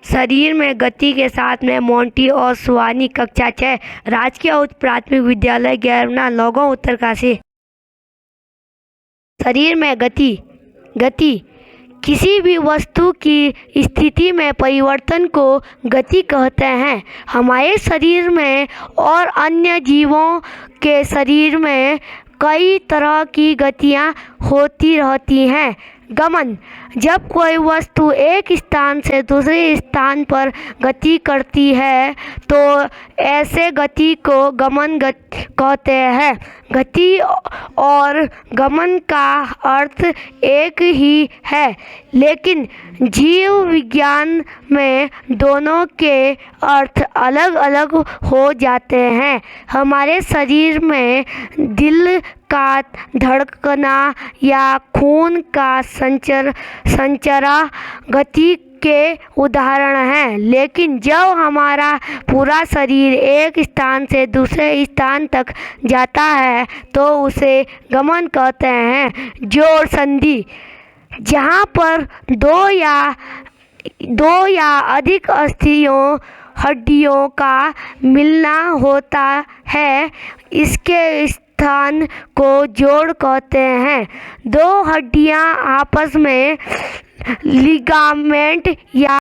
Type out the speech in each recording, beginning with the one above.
शरीर में गति के साथ में मोंटी और सुहानी। कक्षा 6 राजकीय उच्च प्राथमिक विद्यालय गैरना नौगांव उत्तरकाशी। शरीर में गति किसी भी वस्तु की स्थिति में परिवर्तन को गति कहते हैं। हमारे शरीर में और अन्य जीवों के शरीर में कई तरह की गतियाँ होती रहती हैं। गमन, जब कोई वस्तु एक स्थान से दूसरे स्थान पर गति करती है तो ऐसे गति को गमन कहते हैं। गति और गमन का अर्थ एक ही है, लेकिन जीव विज्ञान में दोनों के अर्थ अलग अलग हो जाते हैं। हमारे शरीर में दिल का धड़कना या खून का संचरा गति के उदाहरण हैं, लेकिन जब हमारा पूरा शरीर एक स्थान से दूसरे स्थान तक जाता है तो उसे गमन कहते हैं। जोड़ संधि, जहाँ पर दो या अधिक अस्थियों हड्डियों का मिलना होता है, इसके स्थान को जोड़ कहते हैं। दो हड्डियां आपस में लिगामेंट या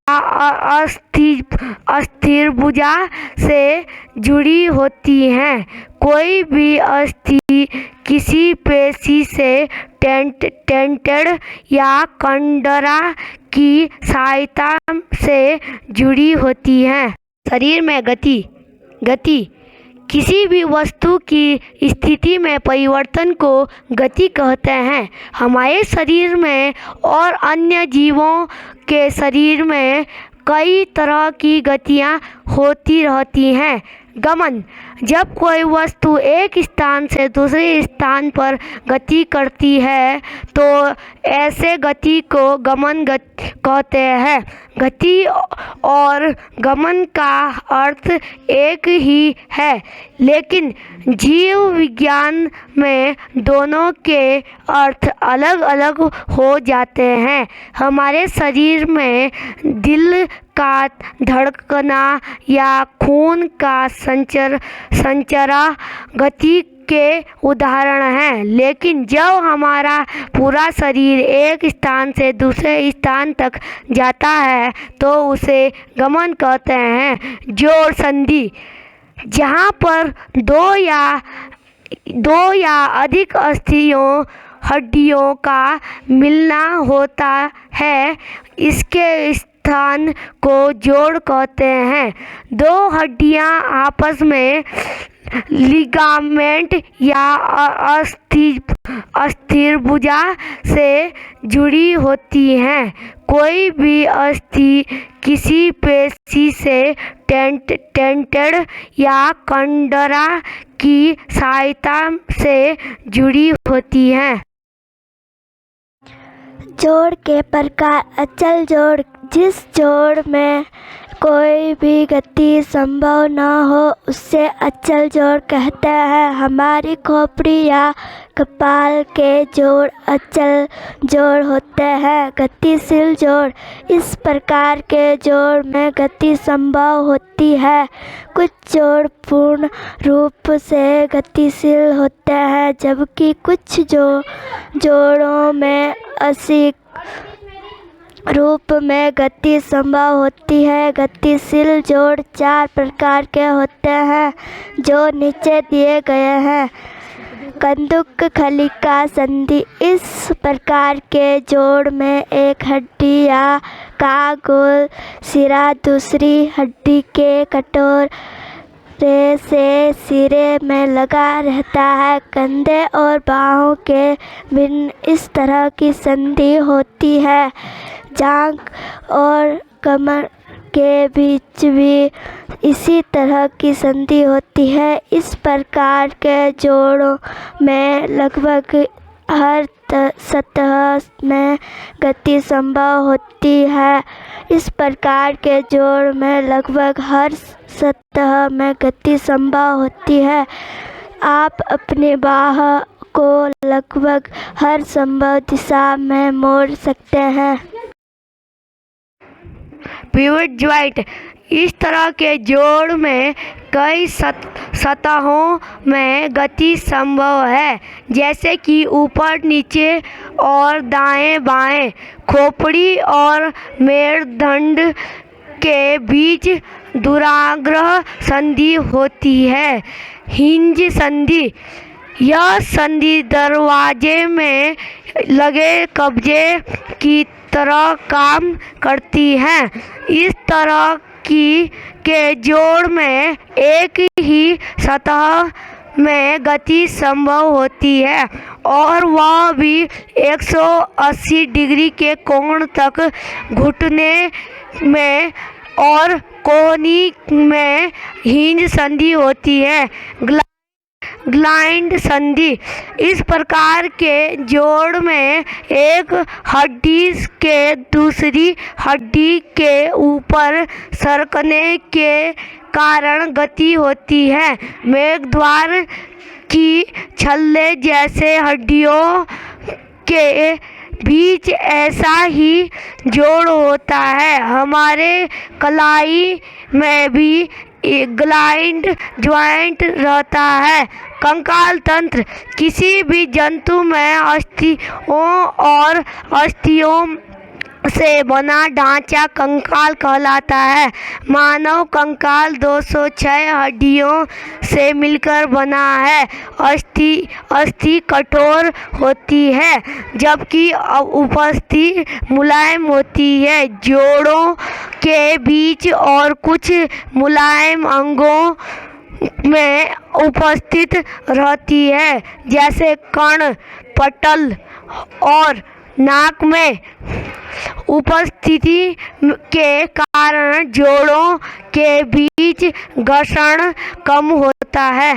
अस्थिभुजा से जुड़ी होती हैं। कोई भी अस्थि किसी पेशी से टेंटेड या कंडरा की सहायता से जुड़ी होती है। शरीर में गति किसी भी वस्तु की स्थिति में परिवर्तन को गति कहते हैं। हमारे शरीर में और अन्य जीवों के शरीर में कई तरह की गतियाँ होती रहती हैं। गमन, जब कोई वस्तु एक स्थान से दूसरे स्थान पर गति करती है तो ऐसे गति को गमन कहते हैं। गति और गमन का अर्थ एक ही है, लेकिन जीव विज्ञान में दोनों के अर्थ अलग अलग हो जाते हैं। हमारे शरीर में दिल का धड़कना या खून का संचरा गति के उदाहरण हैं, लेकिन जब हमारा पूरा शरीर एक स्थान से दूसरे स्थान तक जाता है तो उसे गमन कहते हैं। जोड़ संधि, जहाँ पर दो या अधिक अस्थियों हड्डियों का मिलना होता है, इसके स्थान को जोड़ कहते हैं। दो हड्डियां आपस में लिगामेंट या अस्थिभुजा से जुड़ी होती हैं। कोई भी अस्थि किसी पेशी से टेंटेड या कंडरा की सहायता से जुड़ी होती है। जोड़ के प्रकार। अचल जोड़, जिस जोड़ में कोई भी गति संभव न हो उसे अचल जोड़ कहते हैं। हमारी खोपड़ी या कपाल के जोड़ अचल जोड़ होते हैं। गतिशील जोड़, इस प्रकार के जोड़ में गति संभव होती है। कुछ जोड़ पूर्ण रूप से गतिशील होते हैं, जबकि कुछ जोड़ों में आंशिक रूप में गति संभव होती है। गतिशील जोड़ 4 प्रकार के होते हैं जो नीचे दिए गए हैं। कंदुक खलिका संधि, इस प्रकार के जोड़ में एक हड्डी का गोल सिरा दूसरी हड्डी के कटोरे से सिरे में लगा रहता है। कंधे और बाहों के भिन्न इस तरह की संधि होती है। जांघ और कमर के बीच भी इसी तरह की संधि होती है। इस प्रकार के जोड़ों में लगभग हर सतह में गति संभव होती है। इस प्रकार के जोड़ में लगभग हर सतह में गति संभव होती है। आप अपनी बाह को लगभग हर संभव दिशा में मोड़ सकते हैं। Pivot joint. इस तरह के जोड़ में कई सतहों में गति संभव है, जैसे कि ऊपर नीचे और दाएं बाएं। खोपड़ी और मेरुदंड के बीच दुराग्रह संधि होती है। हिंज संधि। यह संधि दरवाजे में लगे कब्जे की तरह काम करती है। इस तरह के जोड़ में एक ही सतह में गति संभव होती है और वह भी 180 डिग्री के कोण तक। घुटने में और कोहनी में हिंज संधि होती है। ग्लाइंड संधि। इस प्रकार के जोड़ में एक हड्डी के दूसरी हड्डी के ऊपर सरकने के कारण गति होती है। मेघद्वार की छल्ले जैसे हड्डियों के बीच ऐसा ही जोड़ होता है। हमारे कलाई में भी ग्लाइंड ज्वाइंट रहता है। कंकाल तंत्र। किसी भी जंतु में अस्थियों और अस्थियों से बना ढांचा कंकाल कहलाता है। मानव कंकाल 206 हड्डियों से मिलकर बना है। अस्थि कठोर होती है, जबकि उपस्थि मुलायम होती है। जोड़ों के बीच और कुछ मुलायम अंगों में उपस्थित रहती है, जैसे कर्ण, पटल और नाक में। उपस्थिति के कारण जोड़ों के बीच घर्षण कम होता है।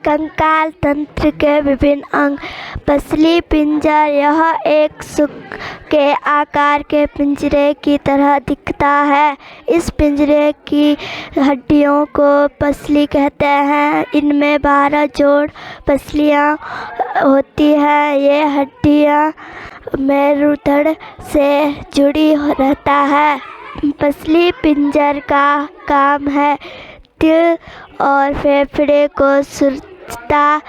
कंकाल तंत्र के विभिन्न अंग। पसली पिंजर। यह एक सुक के आकार के पिंजरे की तरह दिखता है। इस पिंजरे की हड्डियों को पसली कहते हैं। इनमें 12 जोड़ पसलियाँ होती हैं। ये हड्डियाँ मेरुदंड से जुड़ी रहता है। पसली पिंजर का काम है दिल और फेफड़े को सुरक्षा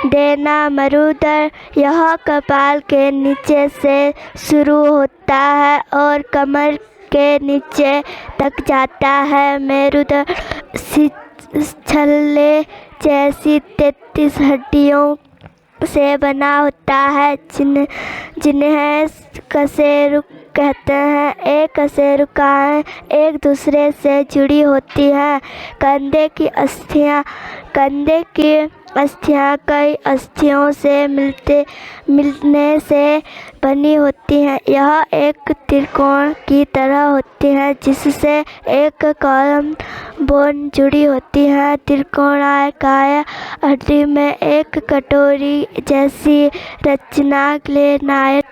देना। मेरुदंड यह कपाल के नीचे से शुरू होता है और कमर के नीचे तक जाता है। मेरुदंड छल्ले जैसी 33 हड्डियों से बना होता है, जिन्हें कशेरुक कहते हैं। एक कशेरुकाएँ एक दूसरे से जुड़ी होती हैं। कंधे की अस्थियाँ। कंधे की अस्थियाँ कई अस्थियों से मिलने से बनी होती हैं। यह एक त्रिकोण की तरह होती है, जिससे एक कॉलम बोन जुड़ी होती है। त्रिकोणाकार हड्डी में एक कटोरी जैसी रचना ग्लेनाइड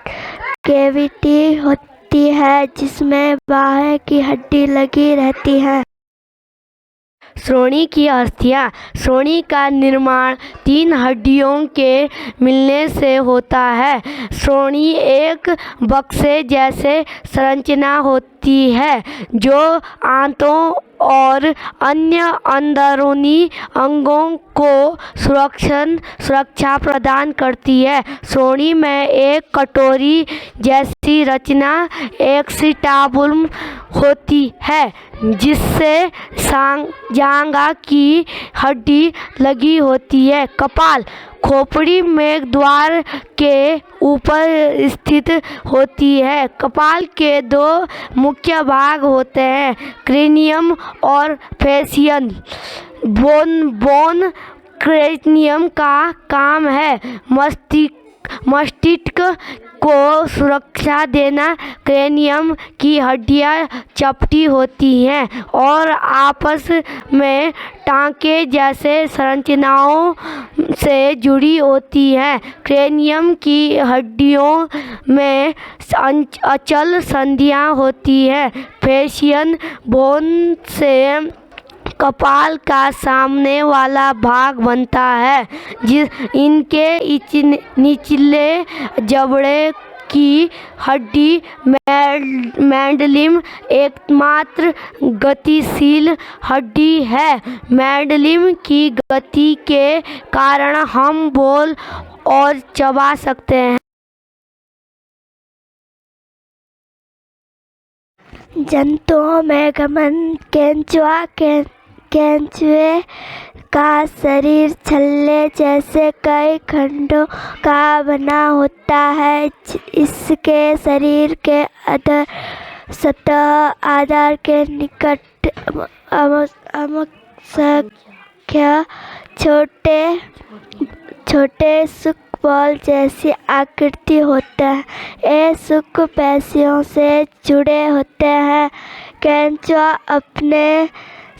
कैविटी होती है, जिसमें बाहें की हड्डी लगी रहती है। श्रोणि की अस्थियाँ। श्रोणि का निर्माण 3 हड्डियों के मिलने से होता है। श्रोणि एक बक्से जैसे संरचना होती है, जो आंतों और अन्य अंदरूनी अंगों को सुरक्षा प्रदान करती है। श्रोणि में एक कटोरी जैसी रचना एक्सिटाबुलम होती है, जिससे जांघा की हड्डी लगी होती है। कपाल। खोपड़ी मेघद्वार के ऊपर स्थित होती है। कपाल के 2 मुख्य भाग होते हैं, क्रेनियम और फेसियन बोन। क्रेनियम का काम है मस्तिष्क को सुरक्षा देना। क्रेनियम की हड्डियाँ चपटी होती हैं और आपस में टाँके जैसे संरचनाओं से जुड़ी होती हैं। क्रेनियम की हड्डियों में अचल संधियाँ होती हैं। फेसियन बोन से कपाल का सामने वाला भाग बनता है, इनके निचले जबड़े की हड्डी मैंडलिम एकमात्र गतिशील हड्डी है। मैंडलिम की गति के कारण हम बोल और चबा सकते हैं। जंतुओं में गमन केंचुए का शरीर छल्ले जैसे कई खंडों का बना होता है। इसके शरीर के सतह आधार के निकट असंख्य छोटे शुष्क बॉल जैसी आकृति होता है। ये शुष्क पेशियों से जुड़े होते हैं। केंचुआ अपने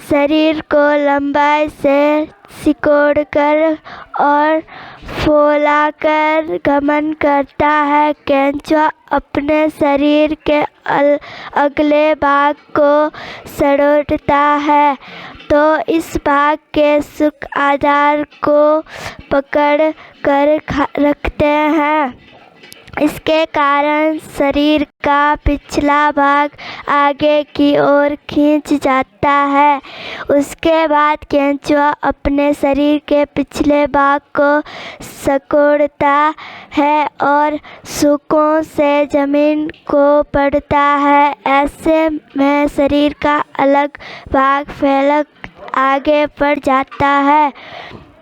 शरीर को लंबाई से सिकोड़कर और फैलाकर गमन करता है। केंचुआ अपने शरीर के अगले भाग को सड़ोड़ता है तो इस भाग के शुष्क आधार को पकड़ कर रखते हैं। इसके कारण शरीर का पिछला भाग आगे की ओर खींच जाता है। उसके बाद केंचुआ अपने शरीर के पिछले भाग को सिकोड़ता है और शुकों से जमीन को पड़ता है। ऐसे में शरीर का अलग भाग फैलकर आगे बढ़ जाता है।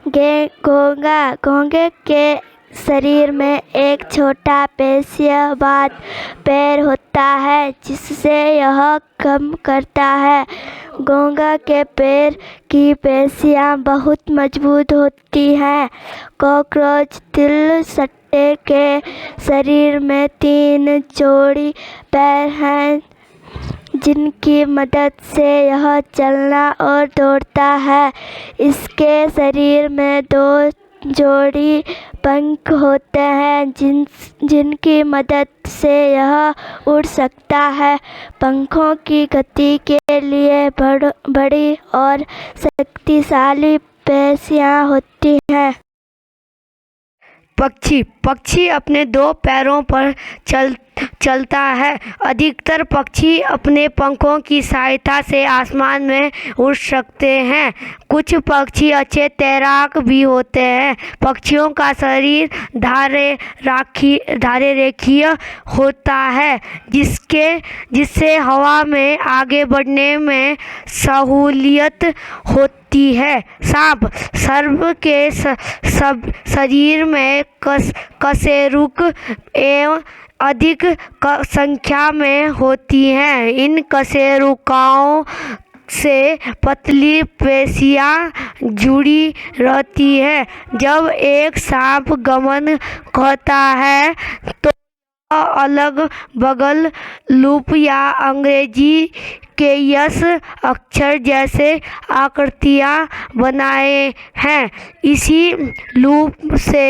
घोंगे के शरीर में एक छोटा पेशियाबद्ध पैर होता है जिससे यह काम करता है। घोंगा के पैर की पेशियां बहुत मजबूत होती हैं। कॉकरोच तिल सट्टे के शरीर में 3 जोड़ी पैर हैं जिनकी मदद से यह चलना और दौड़ता है। इसके शरीर में 2 जोड़ी पंख होते हैं जिनकी मदद से यह उड़ सकता है। पंखों की गति के लिए बड़ी और शक्तिशाली पेशियां होती हैं। पक्षी अपने 2 पैरों पर चलता है। अधिकतर पक्षी अपने पंखों की सहायता से आसमान में उड़ सकते हैं। कुछ पक्षी अच्छे तैराक भी होते हैं। पक्षियों का शरीर धारे रेखीय होता है जिससे हवा में आगे बढ़ने में सहूलियत होती है। सांप के शरीर में कशेरुक एवं अधिक संख्या में होती हैं। इन कशेरुकों से पतली पेशियां जुड़ी रहती है। जब एक सांप गमन करता है तो अलग बगल लूप या अंग्रेजी के यस अक्षर जैसे आकृतियां बनाए हैं। इसी लूप से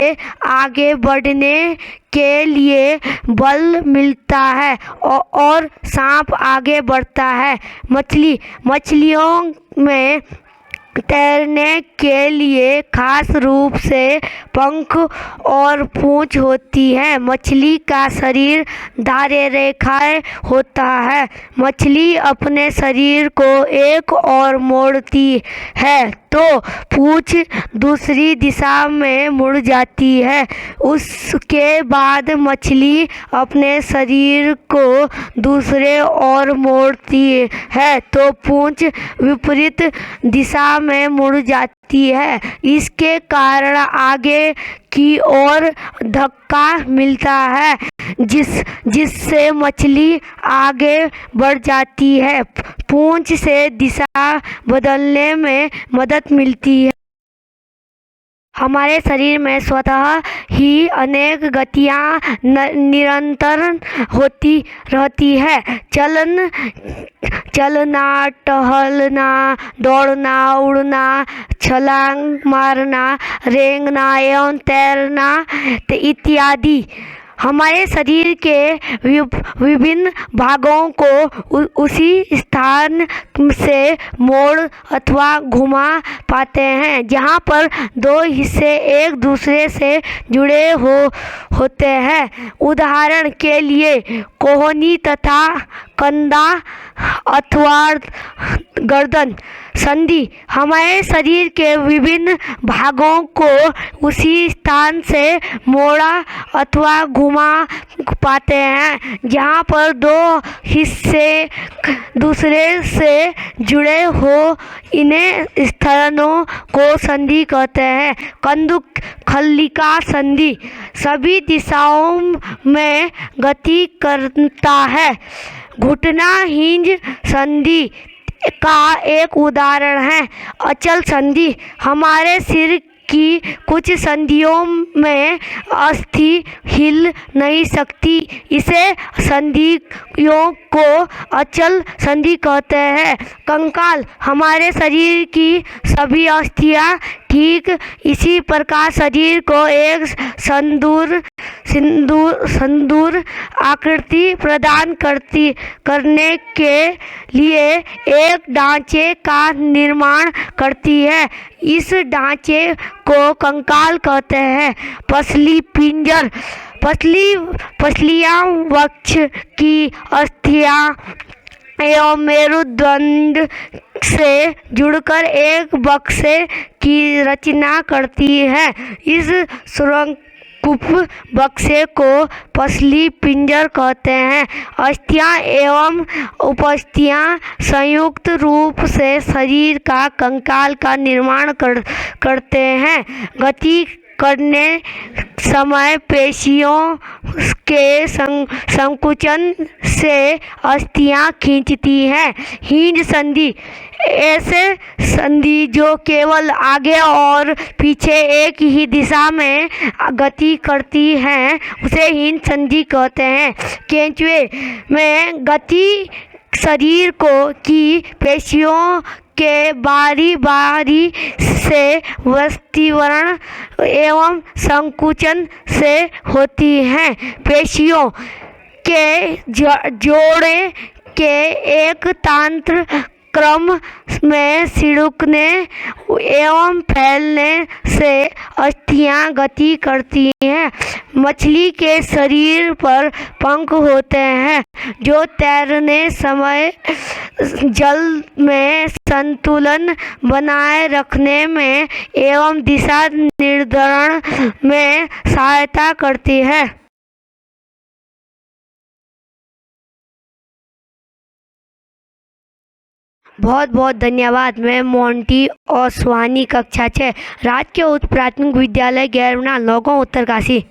आगे बढ़ने के लिए बल मिलता है और सांप आगे बढ़ता है। मछलियों में तैरने के लिए खास रूप से पंख और पूंछ होती है। मछली का शरीर धारे रेखाएं होता है। मछली अपने शरीर को एक ओर मोड़ती है तो पूंछ दूसरी दिशा में मुड़ जाती है। उसके बाद मछली अपने शरीर को दूसरे ओर मोड़ती है तो पूंछ विपरीत दिशा में मुड़ जाती है। इसके कारण आगे की ओर धक्का मिलता है जिससे मछली आगे बढ़ जाती है। पूंछ से दिशा बदलने में मदद मिलती है। हमारे शरीर में स्वतः ही अनेक गतियां निरंतर होती रहती है। चलना, टहलना, दौड़ना, उड़ना, छलांग मारना, रेंगना एवं तैरना इत्यादि। हमारे शरीर के विभिन्न भागों को उसी स्थान से मोड़ अथवा घुमा पाते हैं जहां पर दो हिस्से एक दूसरे से जुड़े होते हैं। उदाहरण के लिए कोहनी तथा कंधा अथवा गर्दन संधि हमारे शरीर के विभिन्न भागों को उसी स्थान से मोड़ा अथवा घुमा पाते हैं जहां पर दो हिस्से दूसरे से जुड़े हो। इन्हें स्थानों को संधि कहते हैं। कंदुक खल्लिका संधि सभी दिशाओं में गति करता है। घुटना हिंज संधि का एक उदाहरण है। अचल संधि हमारे सिर की कुछ संधियों में अस्थि हिल नहीं सकती, इसे संधियों को अचल संधि कहते हैं। कंकाल हमारे शरीर की सभी अस्थियां ठीक इसी प्रकार शरीर को एक संदूर आकृति प्रदान करने के लिए एक ढांचे का निर्माण करती है। इस ढांचे को कंकाल कहते हैं। पसली पिंजर पसलियां वक्ष की अस्थियां एवं मेरुदंड से जुड़कर एक बक्से की रचना करती है। इस सुरंगपूप बक्से को पसली पिंजर कहते हैं। अस्थियां एवं उपस्थियां संयुक्त रूप से शरीर का कंकाल का निर्माण करते हैं। गति करने समय पेशियों के संकुचन से अस्थियां खींचती हैं। हिंज संधि ऐसे संधि जो केवल आगे और पीछे एक ही दिशा में गति करती हैं उसे हिंज संधि कहते हैं। केंचुए में गति शरीर की पेशियों के बारी बारी से वस्तीकरण एवं संकुचन से होती है। पेशियों के जोड़े के एक तंत्र क्रम में सिकुड़ने एवं फैलने से अस्थियां गति करती हैं। मछली के शरीर पर पंख होते हैं जो तैरने समय जल में संतुलन बनाए रखने में एवं दिशा निर्धारण में सहायता करती है। बहुत बहुत धन्यवाद। मैं मोंटी और सुहानी कक्षा 6 राजकीय उच्च प्राथमिक विद्यालय गैरवना नौगांव उत्तरकाशी।